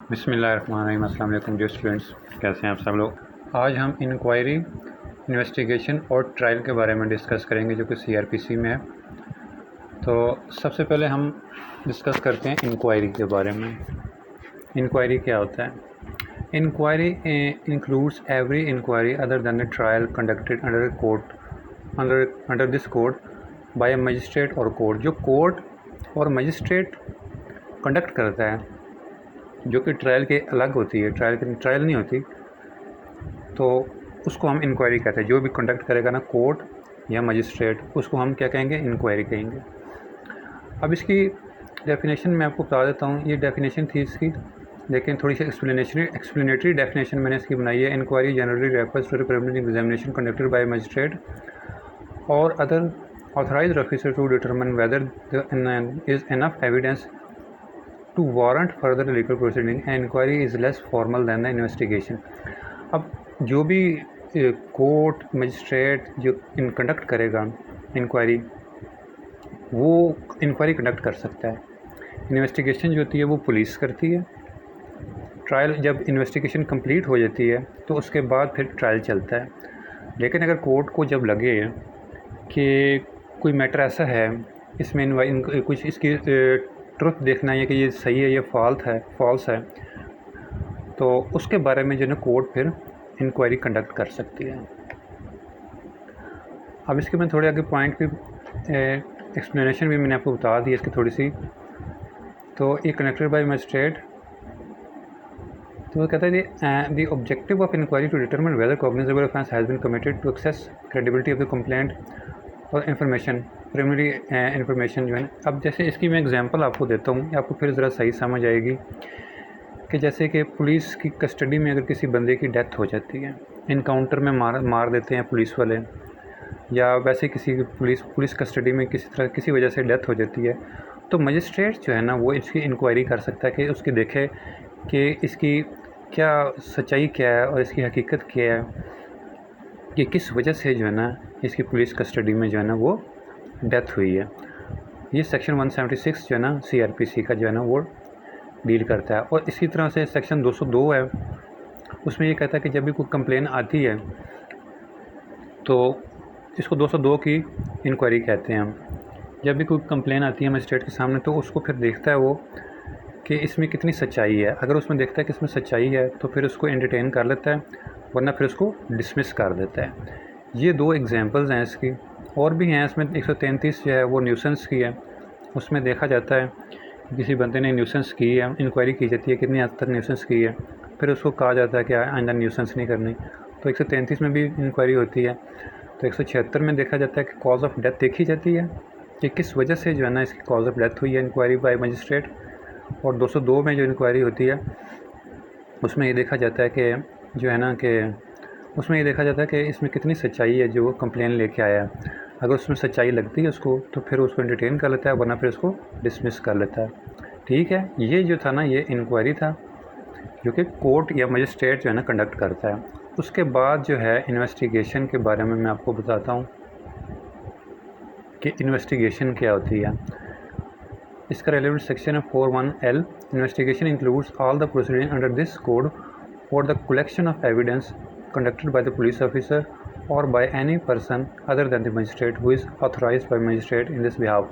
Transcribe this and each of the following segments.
बिस्मिल्लाहिर्रहमानिर्रहीम। अस्सलाम वालेकुम डियर स्टूडेंट्स, कैसे हैं आप सब लोग। आज हम इंक्वायरी, इन्वेस्टिगेशन और ट्रायल के बारे में डिस्कस करेंगे जो कि सीआरपीसी में है। तो सबसे पहले हम डिस्कस करते हैं इंक्वायरी के बारे में। इंक्वायरी क्या होता है? Inquiry includes every inquiry other than the trial conducted under court under this code by a magistrate और कोर्ट। जो कोर्ट और मजिस्ट्रेट कंडक्ट करता है, जो कि ट्रायल के अलग होती है, ट्रायल नहीं होती, तो उसको हम इंक्वायरी कहते हैं। जो भी कंडक्ट करेगा ना कोर्ट या मजिस्ट्रेट, उसको हम क्या कहेंगे? इंक्वायरी कहेंगे। अब इसकी डेफिनेशन मैं आपको बता देता हूँ। ये डेफिनेशन थी इसकी, लेकिन थोड़ी सी एक्सप्लेनेटरी डेफिनेशन मैंने इसकी बनाई है। Inquiry generally refers to preliminary examination conducted by magistrate और other authorised officer to determine whether is enough evidence to warrant further legal proceeding. An inquiry is less formal than the investigation. अब जो भी court magistrate जो conduct करेगा inquiry, वो inquiry conduct कर सकता है। इन्वेस्टिगेशन जो होती है वो पुलिस करती है। ट्रायल, जब इन्वेस्टिगेशन कंप्लीट हो जाती है तो उसके बाद फिर ट्रायल चलता है। लेकिन अगर कोर्ट को जब लगे कि कोई मैटर ऐसा है, इसमें कुछ इसकी ट्रुथ देखना है कि ये सही है, ये फॉल्स है, तो उसके बारे में जो है कोर्ट फिर इंक्वायरी कंडक्ट कर सकती है। अब इसके मैं थोड़े आगे पॉइंट भी एक्सप्लेनेशन भी मैंने आपको बता दी इसकी थोड़ी सी। तो ये कनेक्टेड बाय मजिस्ट्रेट, तो वो कहता है the objective of inquiry to determine whether cognizable offence has been committed to access credibility of the complaint और इन्फॉर्मेशन, प्राइमरी इन्फॉर्मेशन जो है। अब जैसे इसकी मैं एग्जांपल आपको देता हूँ, आपको फिर ज़रा सही समझ आएगी कि जैसे कि पुलिस की कस्टडी में अगर किसी बंदे की डेथ हो जाती है, इनकाउंटर में मार देते हैं पुलिस वाले, या वैसे किसी पुलिस कस्टडी में किसी वजह से डेथ हो जाती है, तो मजिस्ट्रेट जो है ना वो इसकी इंक्वायरी कर सकता है कि उसकी देखे कि इसकी क्या सच्चाई क्या है और इसकी हकीकत क्या है, कि किस वजह से जो है ना इसकी पुलिस कस्टडी में जो है ना वो डेथ हुई है। ये सेक्शन 176 जो है ना सीआरपीसी का जो है ना वो डील करता है। और इसी तरह से सेक्शन 202 है, उसमें ये कहता है कि जब भी कोई कंप्लेन आती है तो इसको 202 की इंक्वायरी कहते हैं हम। जब भी कोई कंप्लेन आती है मजिस्ट्रेट के सामने, तो उसको फिर देखता है वो कि इसमें कितनी सच्चाई है। अगर उसमें देखता है कि इसमें सच्चाई है तो फिर उसको एंटरटेन कर लेता है, वरना फिर उसको डिसमिस कर देता है। ये दो एग्जांपल्स हैं इसकी, और भी हैं इसमें। 133 जो है वो न्यूसेंस की है। उसमें देखा जाता है कि किसी बंदे ने न्यूसेंस की है, इंक्वायरी की जाती है कितनी हद तक न्यूसेंस की है, फिर उसको कहा जाता है कि आइंदा न्यूसेंस नहीं करनी। तो 133 में भी इंक्वायरी होती है। तो 176 में देखा जाता है कि कॉज ऑफ डेथ देखी जाती है कि किस वजह से जो है ना इसकी कॉज ऑफ डेथ हुई है, इंक्वायरी बाय मजिस्ट्रेट। और 202 में जो इंक्वायरी होती है उसमें ये देखा जाता है कि जो है ना कि उसमें ये देखा जाता है कि इसमें कितनी सच्चाई है जो कंप्लेन लेके आया है। अगर उसमें सच्चाई लगती है उसको, तो फिर उसको एंटरटेन कर लेता है, वरना फिर उसको डिसमिस कर लेता है। ठीक है, ये जो था ना ये इंक्वायरी था जो कि कोर्ट या मजिस्ट्रेट जो है ना कंडक्ट करता है। उसके बाद जो है इन्वेस्टिगेशन के बारे में मैं आपको बताता हूँ कि इन्वेस्टिगेशन क्या होती है। इसका रेलेवेंट सेक्शन है 41L। Investigation includes all the proceeding under this code for the collection of evidence conducted by the police officer or by any person other than the magistrate who is authorized by magistrate in this behalf।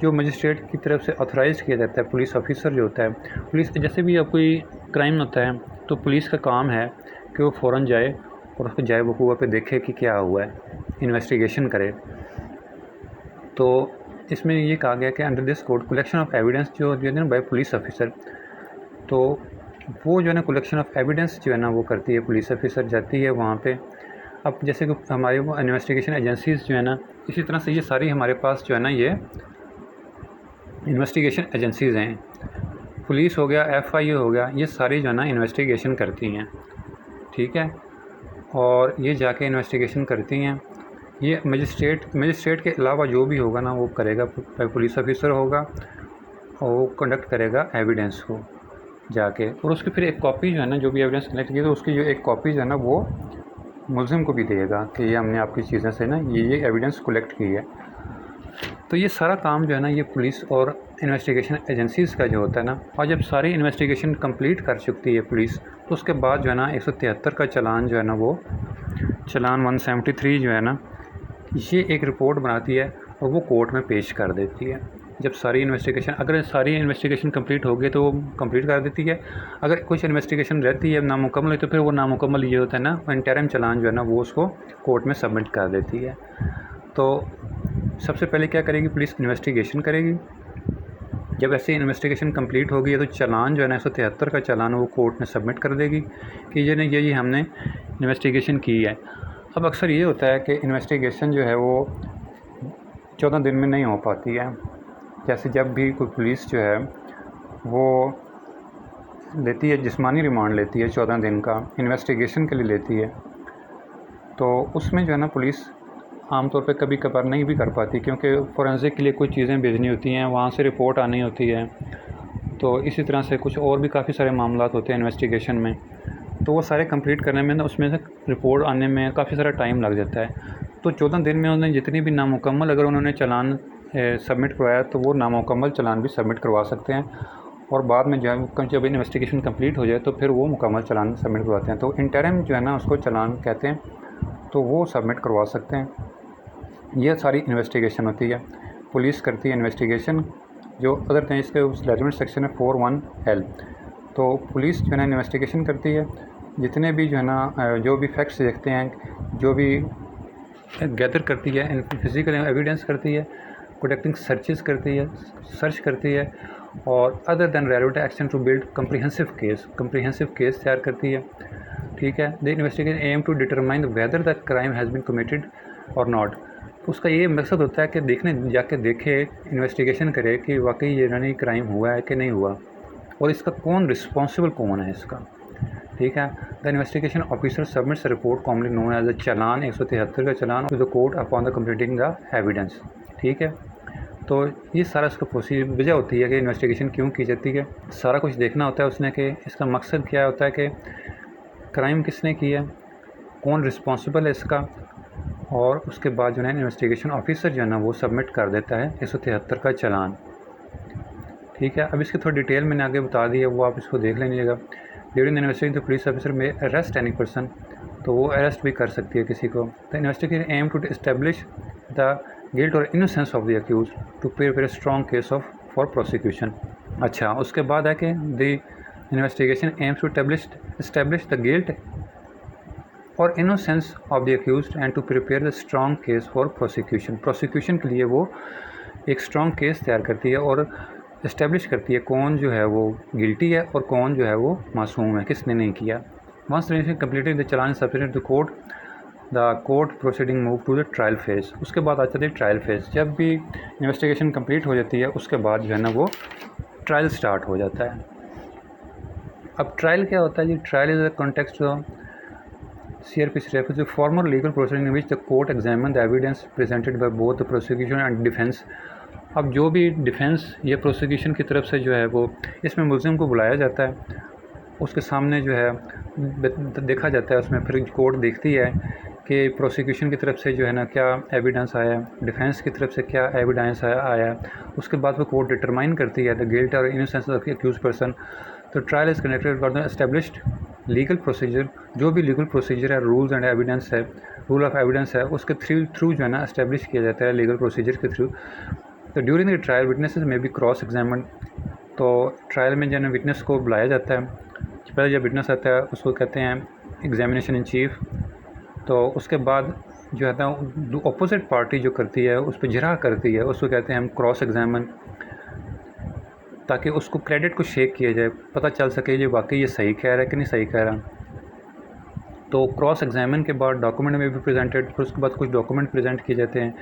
जो magistrate की तरफ से authorise किया जाता है, police officer जो होता है, पुलिस जैसे भी अब कोई क्राइम होता है तो पुलिस का काम है कि वो फ़ौरन जाए और उसको जाए वकूआ पे देखे कि क्या हुआ है, इन्वेस्टिगेशन करे। तो इसमें ये कहा गया कि under this code collection of evidence जो है ना बाय पुलिस ऑफिसर, तो वो जो है ना कलेक्शन ऑफ एविडेंस जो है ना वो करती है पुलिस ऑफिसर, जाती है वहाँ पे। अब जैसे कि हमारे वो इन्वेस्टिगेशन एजेंसीज़ जो है ना, इसी तरह से ये सारी हमारे पास जो है ना ये इन्वेस्टिगेशन एजेंसीज़ हैं। पुलिस हो गया, FIU हो गया, ये सारी जो है ना इन्वेस्टिगेशन करती हैं। ठीक है, और ये जाके इन्वेस्टिगेशन करती हैं। ये मजिस्ट्रेट के अलावा जो भी होगा ना वो करेगा, पुलिस ऑफिसर होगा और वो कंडक्ट करेगा एविडेंस को जाके, और उसकी फिर एक कॉपी जो है ना, जो भी एविडेंस कलेक्ट की तो उसकी जो एक कॉपी जो है ना वो मुलजिम को भी देगा कि ये हमने आपकी चीज़ें से ना ये एविडेंस कलेक्ट की है। तो तो ये सारा काम जो है ना ये पुलिस और इन्वेस्टिगेशन एजेंसीज़ का जो होता है ना, और जब सारी इन्वेस्टिगेशन कंप्लीट कर चुकती है पुलिस, तो उसके बाद जो है ना 173 का चालान जो है ना, वो चालान 173 जो है ना, ये एक रिपोर्ट बनाती है और वो कोर्ट में पेश कर देती है। जब सारी इन्वेस्टिगेशन, अगर सारी इन्वेस्टिगेशन कंप्लीट हो गई तो वो कंप्लीट कर देती है। अगर कुछ इन्वेस्टिगेशन रहती है नामुकम्मल है, तो फिर वो नामुकम्मल ये होता है ना, इंटरिम चालान जो है ना वो उसको कोर्ट में सबमिट कर देती है। तो सबसे पहले क्या करेगी पुलिस? इन्वेस्टिगेशन करेगी। जब ऐसे इन्वेस्टिगेशन कंप्लीट हो गई है तो चालान जो है ना 173 का चालान वो कोर्ट में सबमिट कर देगी कि ये हमने इन्वेस्टिगेशन की है। अब अक्सर ये होता है कि इन्वेस्टिगेशन जो है वो 14 दिन में नहीं हो पाती है। जैसे जब भी कोई पुलिस जो है वो लेती है, जिस्मानी रिमांड लेती है 14 दिन का, इन्वेस्टिगेशन के लिए लेती है, तो उसमें जो है ना पुलिस आमतौर पे कभी कभार नहीं भी कर पाती, क्योंकि फोरेंसिक के लिए कुछ चीज़ें भेजनी होती हैं, वहाँ से रिपोर्ट आनी होती है। तो इसी तरह से कुछ और भी काफ़ी सारे मामलात होते हैं इन्वेस्टिगेशन में, तो वो सारे कंप्लीट करने में ना, उसमें से रिपोर्ट आने में काफ़ी सारा टाइम लग जाता है। तो 14 दिन में उन्होंने जितनी भी नामुकम्मल अगर उन्होंने चालान सबमिट करवाया, तो वो नामुकम्मल चालान भी सबमिट करवा सकते हैं, और बाद में जब इन्वेस्टिगेशन कंप्लीट हो जाए तो फिर वो मुकम्मल चालान सबमिट करवाते हैं। तो इंटरिम जो है ना उसको चालान कहते हैं, तो वो सबमिट करवा सकते हैं। ये सारी इन्वेस्टिगेशन होती है, पुलिस करती है इन्वेस्टिगेशन। जो अदर थिंग इसके उस रेजिमेंट सेक्शन है 41L, तो पुलिस जो है ना इन्वेस्टिगेशन करती है, जितने भी जो है ना जो भी फैक्ट्स देखते हैं, जो भी गैदर करती है, फिजिकल एविडेंस करती है, प्रोटेक्टिंग सर्च करती है, और other than relevant action to build comprehensive case तैयार करती है। ठीक है। The investigation aim to determine whether the crime has been committed और नॉट। उसका ये मकसद होता है कि जाके देखे, इन्वेस्टिगेशन करे कि वाकई ये क्राइम हुआ है कि नहीं हुआ, और इसका रिस्पॉन्सिबल कौन है इसका। ठीक है। The investigation officer submits report commonly known as the challan 173 का challan to the court upon the completing the evidence. ठीक है। तो ये सारा इसका प्रोसीजर वजह होती है कि इन्वेस्टिगेशन क्यों की जाती है। सारा कुछ देखना होता है उसने कि इसका मकसद क्या होता है, कि क्राइम किसने किया, कौन रिस्पॉन्सिबल है इसका, और उसके बाद जो है इन्वेस्टिगेशन ऑफिसर जो है ना वो सबमिट कर देता है 173 का चालान। ठीक है। अब इसकी थोड़ी डिटेल मैंने आगे बता दी है, वो आप इसको देख लीजिएगा। During the investigation the police officer may arrest any person, तो वो अरेस्ट भी कर सकती है किसी को। The investigation aim to establish the guilt और innocence of the accuse to prepare strong case for prosecution. अच्छा, उसके बाद है कि the investigation aims to establish the guilt और innocence of the accused and to prepare the strong case for prosecution के लिए वो एक स्ट्रॉन्ग केस तैयार करती है और इस्टेब्लिश करती है कौन जो है वो गिल्टी है और कौन जो है वो मासूम है, किसने नहीं किया। Once completed the challan submitted the court proceeding move to the trial phase. उसके बाद आता है ट्रायल फेज। जब भी इन्वेस्टिगेशन कंप्लीट हो जाती है उसके बाद जो है ना वो ट्रायल स्टार्ट हो जाता है। अब ट्रायल क्या होता है जी? Trial is the context CRPC refers to formal legal proceeding in which the court examines the evidence presented by both the prosecution and defense। अब जो भी डिफेंस या प्रोसिक्यूशन की तरफ से जो है वो इसमें मुल्ज़िम को बुलाया जाता है, उसके सामने जो है देखा जाता है, उसमें फिर कोर्ट देखती है कि प्रोसिक्यूशन की तरफ से जो है ना क्या एविडेंस आया, डिफेंस की तरफ से क्या एविडेंस आया। उसके बाद वो कोर्ट डिटरमाइन करती है द गिल्ट और इनोसेंस ऑफ एक्यूज पर्सन। तो trial is connected for the established legal procedure. जो भी लीगल प्रोसीजर है, रूल्स एंड एविडेंस है, रूल ऑफ एविडेंस है, उसके थ्रू जो है ना एस्टेब्लिश किया जाता है लीगल प्रोसीजर के थ्रू। तो ड्यूरिंग द ट्रायल विटनेसेस में बी क्रॉस एग्जामिन। तो ट्रायल में जो है विटनेस को बुलाया जाता है। पहले जब विटनेस आता है उसको कहते हैं एग्जामिनेशन इन चीफ। तो उसके बाद जो है ना अपोजिट पार्टी जो करती है उस पर जरा करती है, उसको कहते हैं हम क्रॉस एग्जामिन, ताकि उसको क्रेडिट को शेक किया जाए, पता चल सके ये वाकई ये सही कह रहा है कि नहीं सही कह रहा। तो क्रॉस एग्जामिन के बाद डॉक्यूमेंट में भी प्रेजेंटेड, फिर उसके बाद कुछ डॉक्यूमेंट प्रेजेंट किए जाते हैं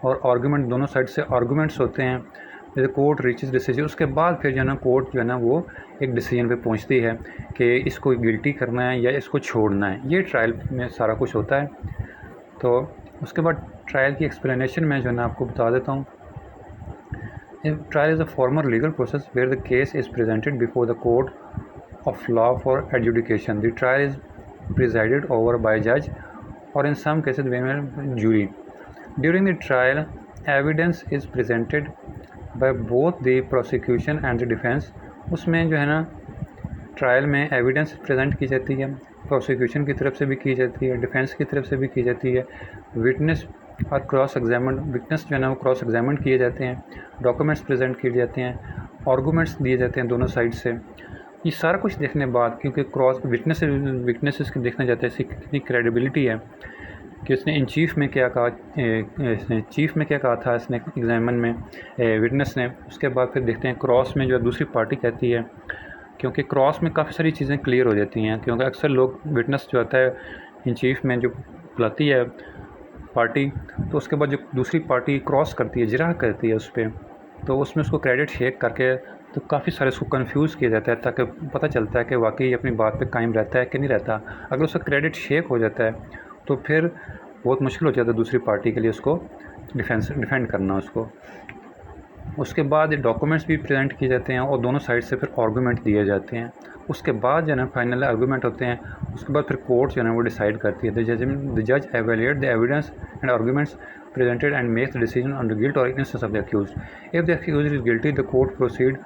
और आर्गूमेंट, दोनों साइड से आर्गूमेंट्स होते हैं। जैसे कोर्ट रीचेस डिसीजन, उसके बाद फिर जो है ना कोर्ट जो है ना वो एक डिसीजन पे पहुंचती है कि इसको गिल्टी करना है या इसको छोड़ना है। ये ट्रायल में सारा कुछ होता है। तो उसके बाद ट्रायल की एक्सप्लेनेशन में जो है ना आपको बता देता हूँ। Trial is a formal legal process where the case is presented before the court of law for adjudication. The trial is presided over by a judge or in some cases by a jury. During the trial, evidence is presented by both the prosecution and the defence, उसमें जो है ना trial में evidence present की जाती है, prosecution की तरफ से भी की जाती है, डिफेंस की तरफ से भी की जाती है, विटनेस और क्रॉस एग्जामिन, विटनेस जो है ना वो क्रॉस एग्जामिन किए जाते हैं, डॉक्यूमेंट्स प्रेजेंट किए जाते हैं, आर्गूमेंट्स दिए जाते हैं दोनों साइड से। ये सारा कुछ देखने बाद, क्योंकि क्रॉस विटनेसेस के देखना जाता है इसकी कितनी क्रेडिबिलिटी है कि उसने इन चीफ़ में क्या कहा, इसने चीफ़ में क्या कहा था इसने एग्जामिन में विटनेस ने। उसके बाद फिर देखते हैं क्रॉस में जो दूसरी पार्टी कहती है, क्योंकि क्रॉस में काफ़ी सारी चीज़ें क्लियर हो जाती हैं, क्योंकि अक्सर लोग विटनेस जो आता है इन चीफ़ में जो बुलाती है पार्टी, तो उसके बाद जो दूसरी पार्टी क्रॉस करती है, जिरह करती है उस पर, तो उसमें उसको क्रेडिट शेक करके तो काफ़ी सारे उसको कंफ्यूज किया जाता है, ताकि पता चलता है कि वाकई अपनी बात पे कायम रहता है कि नहीं रहता। अगर उसका क्रेडिट शेक हो जाता है तो फिर बहुत मुश्किल हो जाता है दूसरी पार्टी के लिए उसको डिफेंड करना उसको। उसके बाद डॉक्यूमेंट्स भी प्रेजेंट किए जाते हैं और दोनों साइड से फिर आर्गूमेंट दिए जाते हैं। उसके बाद जो है ना फाइनल आर्गूमेंट होते हैं, उसके बाद फिर कोर्ट जो है ना वो डिसाइड करती है। द जज evaluate the evidence and arguments presented and makes the decision on the guilt or innocence of the accused. If the accused is guilty, the court proceed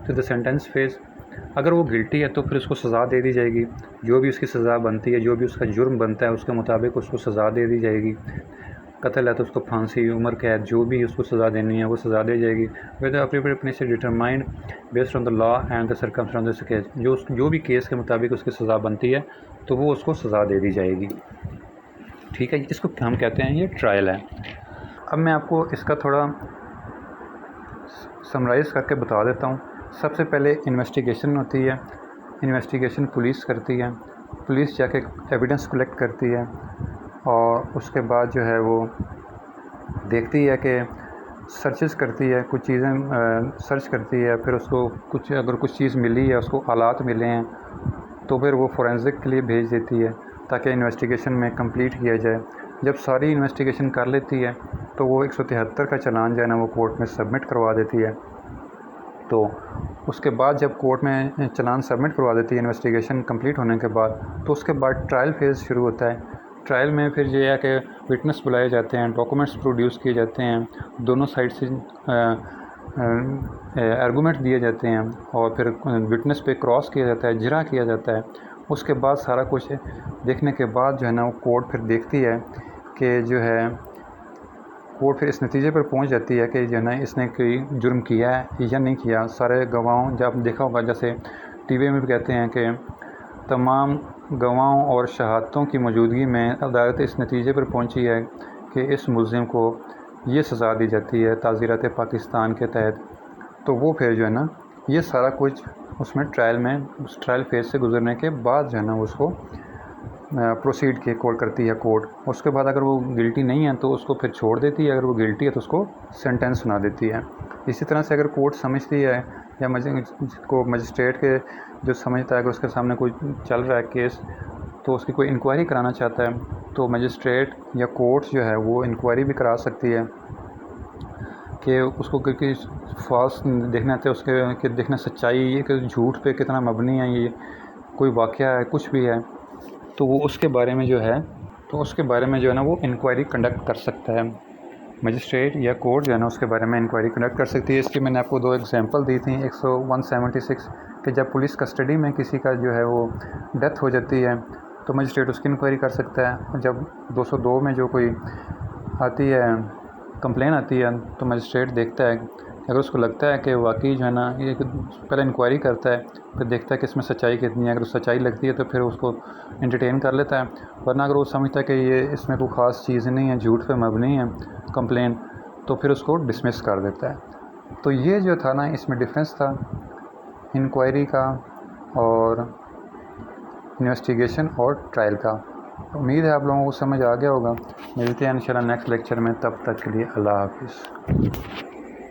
to the sentence phase. अगर वो guilty है तो फिर उसको सज़ा दे दी जाएगी, जो भी उसकी सज़ा बनती है, जो भी उसका जुर्म बनता है उसके मुताबिक उसको सज़ा दे दी जाएगी। कत्ल है तो उसको फांसी, उम्र कैद, जो भी उसको सज़ा देनी है वो सज़ा दी जाएगी। With appropriate punishment determined based on the law and the circumstances case, जो भी केस के मुताबिक उसकी सज़ा बनती है तो वो उसको सज़ा दे दी जाएगी। ठीक है, इसको हम कहते हैं ये ट्रायल है। अब मैं आपको इसका थोड़ा समराइज़ करके बता देता हूँ। सबसे पहले इन्वेस्टिगेशन होती है, इन्वेस्टिगेशन पुलिस करती है, पुलिस जाके एविडेंस कलेक्ट करती है और उसके बाद जो है वो देखती है कि सर्चेस करती है, कुछ चीज़ें सर्च करती है, फिर उसको अगर कुछ चीज़ मिली है, उसको आलात मिले हैं तो फिर वो फोरेंसिक के लिए भेज देती है ताकि इन्वेस्टिगेशन में कंप्लीट किया जाए। जब सारी इन्वेस्टिगेशन कर लेती है तो वो 173 का चालान जो है ना वो कोर्ट में सबमिट करवा देती है। तो उसके बाद जब कोर्ट में चालान सबमिट करवा देती है इन्वेस्टिगेशन कंप्लीट होने के बाद, तो उसके बाद ट्रायल फेज़ शुरू होता है। ट्रायल में फिर ये है कि विटनेस बुलाए जाते हैं, डॉक्यूमेंट्स प्रोड्यूस किए जाते हैं, दोनों साइड से आर्गूमेंट दिए जाते हैं और फिर विटनेस पे क्रॉस किया जाता है, जिरा किया जाता है। उसके बाद सारा कुछ देखने के बाद जो है ना वो कोर्ट फिर देखती है कि जो है कोर्ट फिर इस नतीजे पर पहुंच जाती है कि जो है ना इसने कोई जुर्म किया है या नहीं किया। सारे गवाहों, जब देखा होगा जैसे टीवी में भी कहते हैं कि तमाम गवाहों और शहादतों की मौजूदगी में अदालत इस नतीजे पर पहुंची है कि इस मुल्ज़िम को ये सज़ा दी जाती है ताज़ीरात पाकिस्तान के तहत। तो वो फिर जो है ना ये सारा कुछ उसमें उस ट्रायल फेज़ से गुज़रने के बाद जो है ना उसको प्रोसीड के कॉल करती है कोर्ट। उसके बाद अगर वो गिल्टी नहीं है तो उसको फिर छोड़ देती है, अगर वो गिल्टी है तो उसको सेंटेंस सुना देती है। इसी तरह से अगर कोर्ट समझती है या मजिस्ट्रेट के जो समझता है अगर उसके सामने कोई चल रहा है केस तो उसकी कोई इंक्वायरी कराना चाहता है तो मजिस्ट्रेट या कोर्ट जो है वो इंक्वायरी भी करा सकती है कि उसको क्योंकि फॉल्स देखना था, उसके कि देखना सच्चाई ये कि झूठ पे कितना मबनी है, ये कोई वाक़या है, कुछ भी है, तो वो उसके बारे में जो है ना वो इंक्वायरी कंडक्ट कर सकता है। मजिस्ट्रेट या कोर्ट जो है ना उसके बारे में इंक्वायरी कंडक्ट कर सकती है। इसकी मैंने आपको 2 एग्जांपल दी थी। 176 कि जब पुलिस कस्टडी में किसी का जो है वो डेथ हो जाती है तो मजिस्ट्रेट उसकी इंक्वायरी कर सकता है। और जब 202 में जो कोई आती है कंप्लेन आती है तो मजिस्ट्रेट देखता है, अगर उसको लगता है कि वाकई जो है ना ये पहले इंक्वायरी करता है, फिर देखता है कि इसमें सच्चाई कितनी है। अगर सच्चाई लगती है तो फिर उसको एंटरटेन कर लेता है, वरना अगर वो समझता है कि ये इसमें कोई ख़ास चीज़ नहीं है, झूठ पे मबनी है कंप्लेन, तो फिर उसको डिसमिस कर देता है। तो ये जो था ना इसमें डिफरेंस था इंक्वायरी का और इन्वेस्टिगेशन और ट्रायल का। उम्मीद है आप लोगों को समझ आ गया होगा। मिलते हैं इंशाल्लाह नेक्स्ट लेक्चर में, तब तक के लिए अल्लाह हाफ़िज़।